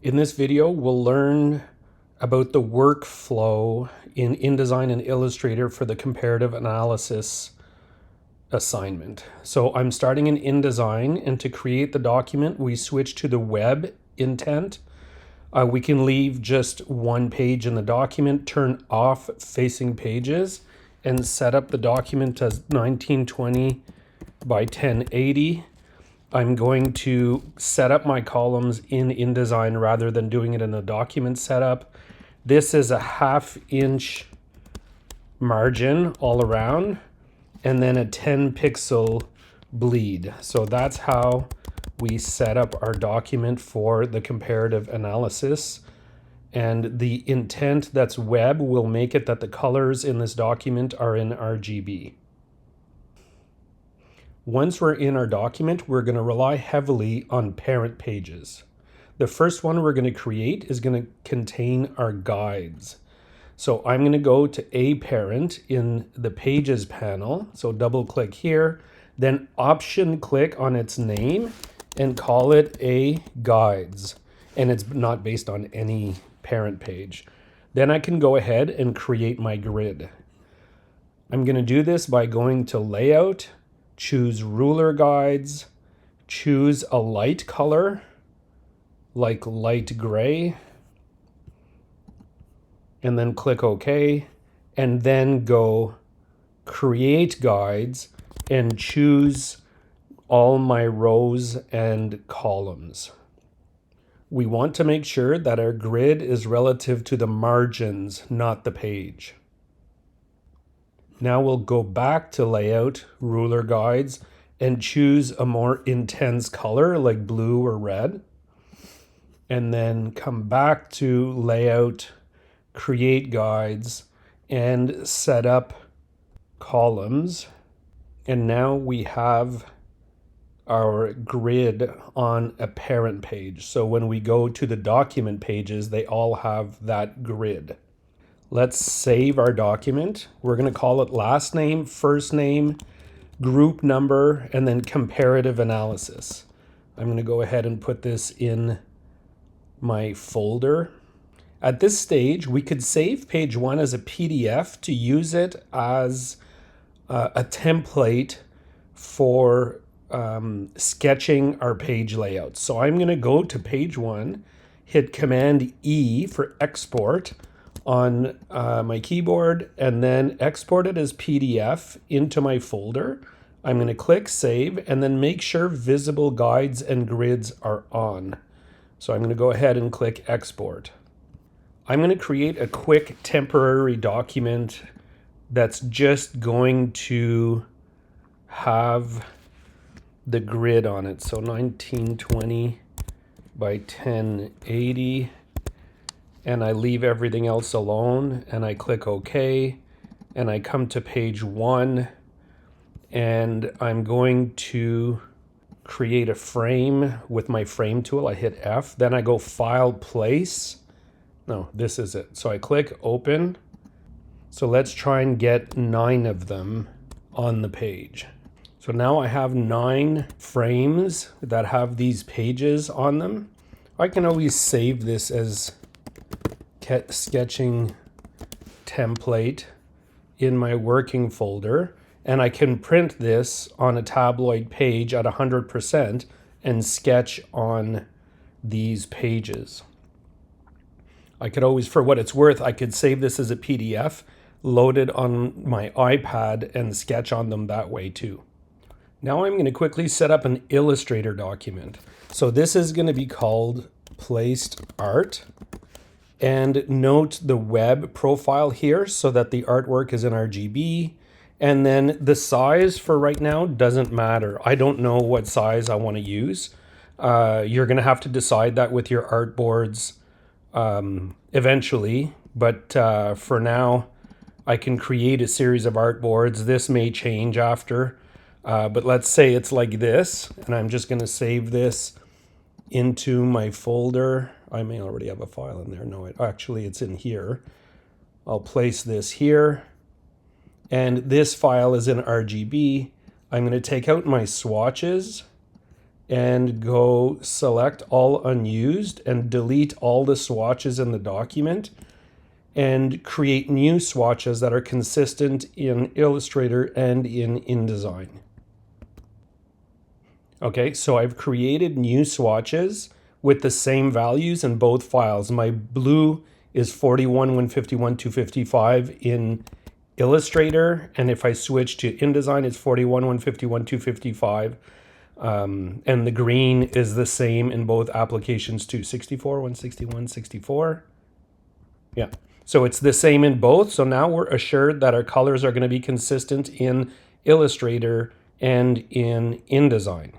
In this video, we'll learn about the workflow in InDesign and Illustrator for the comparative analysis assignment. So I'm starting in InDesign, and to create the document, we switch to the web intent. We can leave just one page in the document, turn off facing pages, and set up the document as 1920 by 1080. I'm going to set up my columns in InDesign rather than doing it in the document setup. This is a 1/2 inch margin all around, and then a 10 pixel bleed. So that's how we set up our document for the comparative analysis. And the intent that's web will make it that the colors in this document are in RGB. Once we're in our document, we're going to rely heavily on parent pages. The first one we're going to create is going to contain our guides. So I'm going to go to a parent in the pages panel. So double click here, then option click on its name and call it a guides. And it's not based on any parent page. Then I can go ahead and create my grid. I'm going to do this by going to layout, choose ruler guides, choose a light color like light gray, and then click OK, and then go create guides and choose all my rows and columns. We want to make sure that our grid is relative to the margins, not the page. Now we'll go back to layout, ruler guides, and choose a more intense color like blue or red. And then come back to layout, create guides, and set up columns. And now we have our grid on a parent page. So when we go to the document pages, they all have that grid. Let's save our document. We're going to call it last name, first name, group number, and then comparative analysis. I'm going to go ahead and put this in my folder. At this stage, we could save page 1 as a PDF to use it as a template for sketching our page layout. So I'm going to go to page 1, hit Command E for export on my keyboard, and then export it as PDF into my folder. I'm going to click save and then make sure visible guides and grids are on. So I'm going to go ahead and click export. I'm going to create a quick temporary document that's just going to have the grid on it. So 1920 by 1080. And I leave everything else alone, and I click OK, and I come to page 1, and I'm going to create a frame with my frame tool. I hit F, then I go File, Place. No, this is it. So I click Open. So let's try and get 9 of them on the page. So now I have 9 frames that have these pages on them. I can always save this as sketching template in my working folder, and I can print this on a tabloid page at 100% and sketch on these pages. I could always, for what it's worth, I could save this as a PDF, load it on my iPad, and sketch on them that way too. Now I'm going to quickly set up an Illustrator document. So this is going to be called Placed Art. And note the web profile here so that the artwork is in RGB. And then the size for right now doesn't matter. I don't know what size I want to use. You're going to have to decide that with your artboards eventually. But for now, I can create a series of artboards. This may change after. But let's say it's like this. And I'm just going to save this into my folder. I may already have a file in there. No, it's in here. I'll place this here. And this file is in RGB. I'm going to take out my swatches and go select all unused and delete all the swatches in the document and create new swatches that are consistent in Illustrator and in InDesign. Okay, so I've created new swatches with the same values in both files. My blue is 41, 151, 255 in Illustrator, and if I switch to InDesign, it's 41, 151, 255. And the green is the same in both applications too, 64, 161, 64. Yeah, so it's the same in both. So now we're assured that our colors are going to be consistent in Illustrator and in InDesign.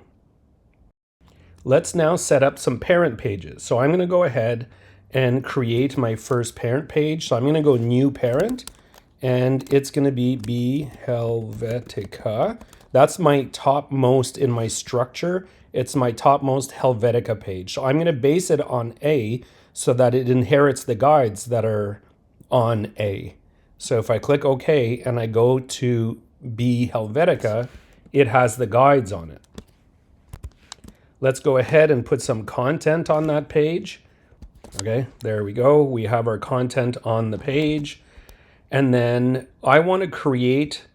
Let's now set up some parent pages. So I'm going to go ahead and create my first parent page. So I'm going to go new parent, and it's going to be Helvetica. That's my topmost in my structure. It's my topmost Helvetica page. So I'm going to base it on A so that it inherits the guides that are on A. So if I click OK and I go to B Helvetica, it has the guides on it. Let's go ahead and put some content on that page. Okay, there we go. We have our content on the page. And then I want to create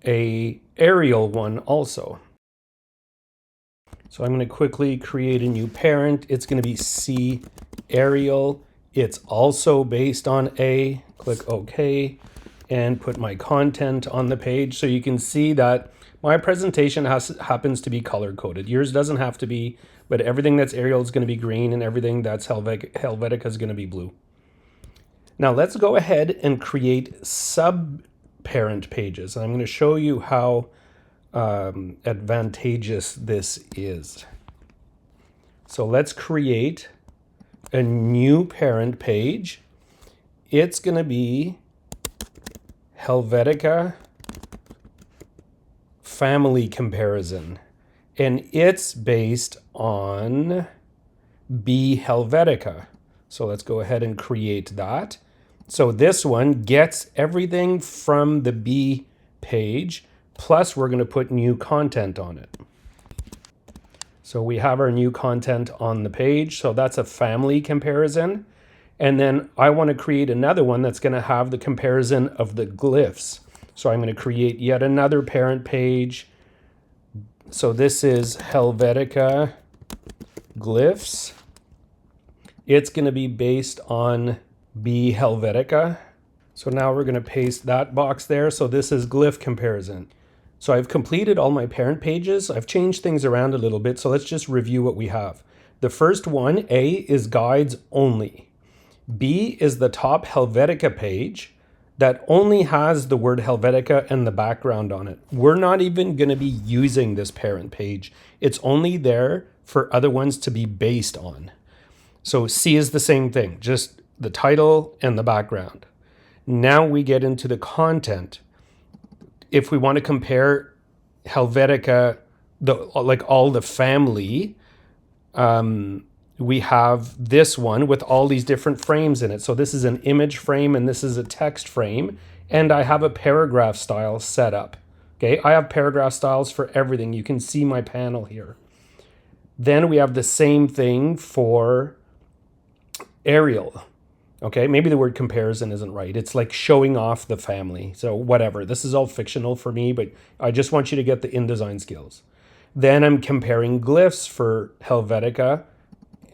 a Arial one also. So I'm going to quickly create a new parent. It's going to be C Arial. It's also based on A. Click OK and put my content on the page. So you can see that my presentation happens to be color coded. Yours doesn't have to be, but everything that's Arial is going to be green and everything that's Helvetica is going to be blue. Now let's go ahead and create sub-parent pages. And I'm going to show you how advantageous this is. So let's create a new parent page. It's going to be Helvetica family comparison, and it's based on B Helvetica. So let's go ahead and create that. So this one gets everything from the B page, plus we're going to put new content on it. So we have our new content on the page. So that's a family comparison. And then I want to create another one that's going to have the comparison of the glyphs. So I'm going to create yet another parent page. So this is Helvetica glyphs. It's going to be based on B Helvetica. So now we're going to paste that box there. So this is glyph comparison. So I've completed all my parent pages. I've changed things around a little bit. So let's just review what we have. The first one, A, is guides only. B is the top Helvetica page that only has the word Helvetica and the background on it. We're not even going to be using this parent page. It's only there for other ones to be based on. So C is the same thing, just the title and the background. Now we get into the content. If we want to compare Helvetica, like all the family, we have this one with all these different frames in it. So this is an image frame and this is a text frame. And I have a paragraph style set up. Okay, I have paragraph styles for everything. You can see my panel here. Then we have the same thing for Arial. Okay, maybe the word comparison isn't right. It's like showing off the family. So whatever, this is all fictional for me, but I just want you to get the InDesign skills. Then I'm comparing glyphs for Helvetica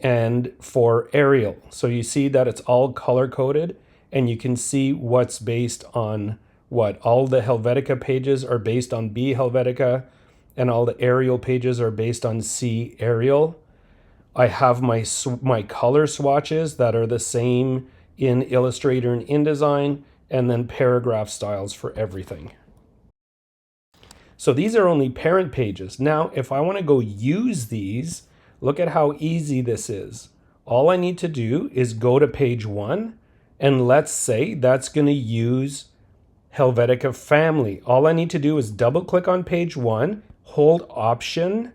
and for Arial. So you see that it's all color coded and you can see what's based on what. All the Helvetica pages are based on B Helvetica and all the Arial pages are based on C Arial. I have my color swatches that are the same in Illustrator and InDesign, and then paragraph styles for everything. So these are only parent pages. Now, if I want to go use these, look at how easy this is. All I need to do is go to page 1, and let's say that's going to use Helvetica family. All I need to do is double click on page 1, hold Option,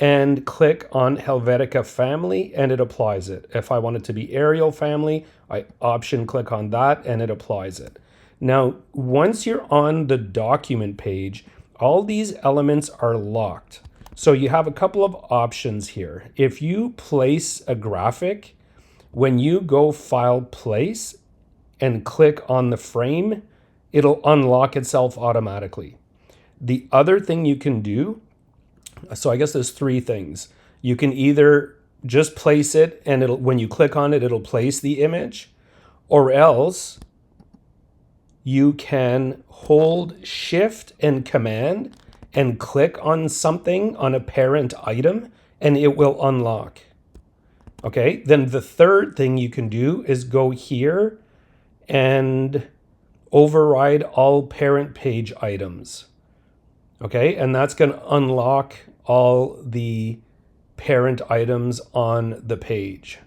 and click on Helvetica family, and it applies it. If I want it to be Arial family, I Option click on that, and it applies it. Now, once you're on the document page, all these elements are locked. So you have a couple of options here. If you place a graphic, when you go File, Place, and click on the frame, it'll unlock itself automatically. The other thing you can do, so I guess there's three things. You can either just place it and it'll, when you click on it, it'll place the image, or else you can hold Shift and Command and click on something on a parent item and it will unlock. Okay, then the third thing you can do is go here and override all parent page items. Okay, and that's going to unlock all the parent items on the page.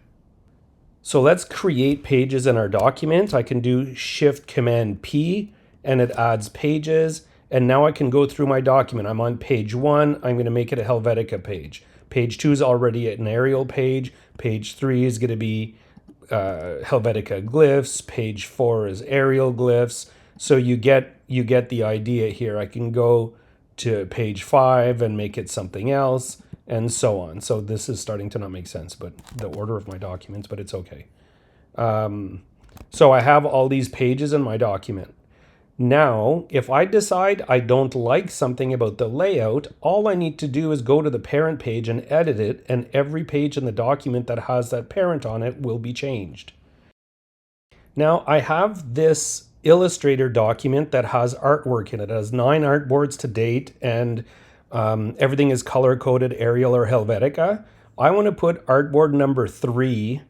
So let's create pages in our document. I can do Shift Command P and it adds pages. And now I can go through my document. I'm on page 1. I'm going to make it a Helvetica page. Page 2 is already an Arial page. Page 3 is going to be Helvetica glyphs. Page 4 is Arial glyphs. So you get the idea here. I can go to page 5 and make it something else, and so on. So this is starting to not make sense, but the order of my documents, but it's okay. So I have all these pages in my document. Now, if I decide I don't like something about the layout, all I need to do is go to the parent page and edit it, and every page in the document that has that parent on it will be changed. Now, I have this Illustrator document that has artwork in it. It has 9 artboards to date, and everything is color-coded Arial or Helvetica. I want to put artboard number 3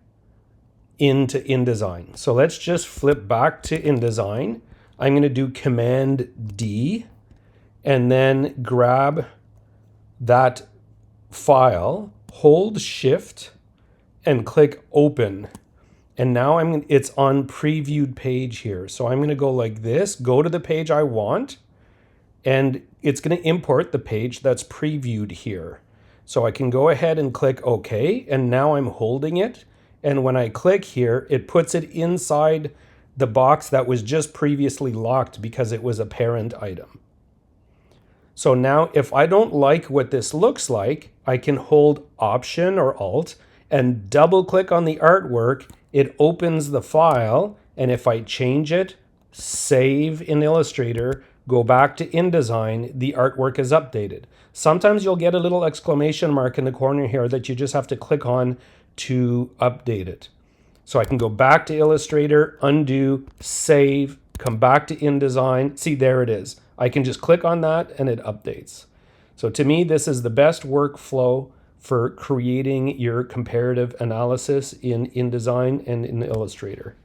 into InDesign. So let's just flip back to InDesign. I'm going to do Command D and then grab that file, hold Shift, and click Open. And now it's on previewed page here. So I'm going to go like this, go to the page I want, and it's going to import the page that's previewed here. So I can go ahead and click OK, and now I'm holding it. And when I click here, it puts it inside the box that was just previously locked because it was a parent item. So now if I don't like what this looks like, I can hold Option or Alt and double click on the artwork. It opens the file, and if I change it, save in Illustrator, go back to InDesign, the artwork is updated. Sometimes you'll get a little exclamation mark in the corner here that you just have to click on to update it. So I can go back to Illustrator, undo, save, come back to InDesign. See, there it is. I can just click on that and it updates. So to me, this is the best workflow for creating your comparative analysis in InDesign and in Illustrator.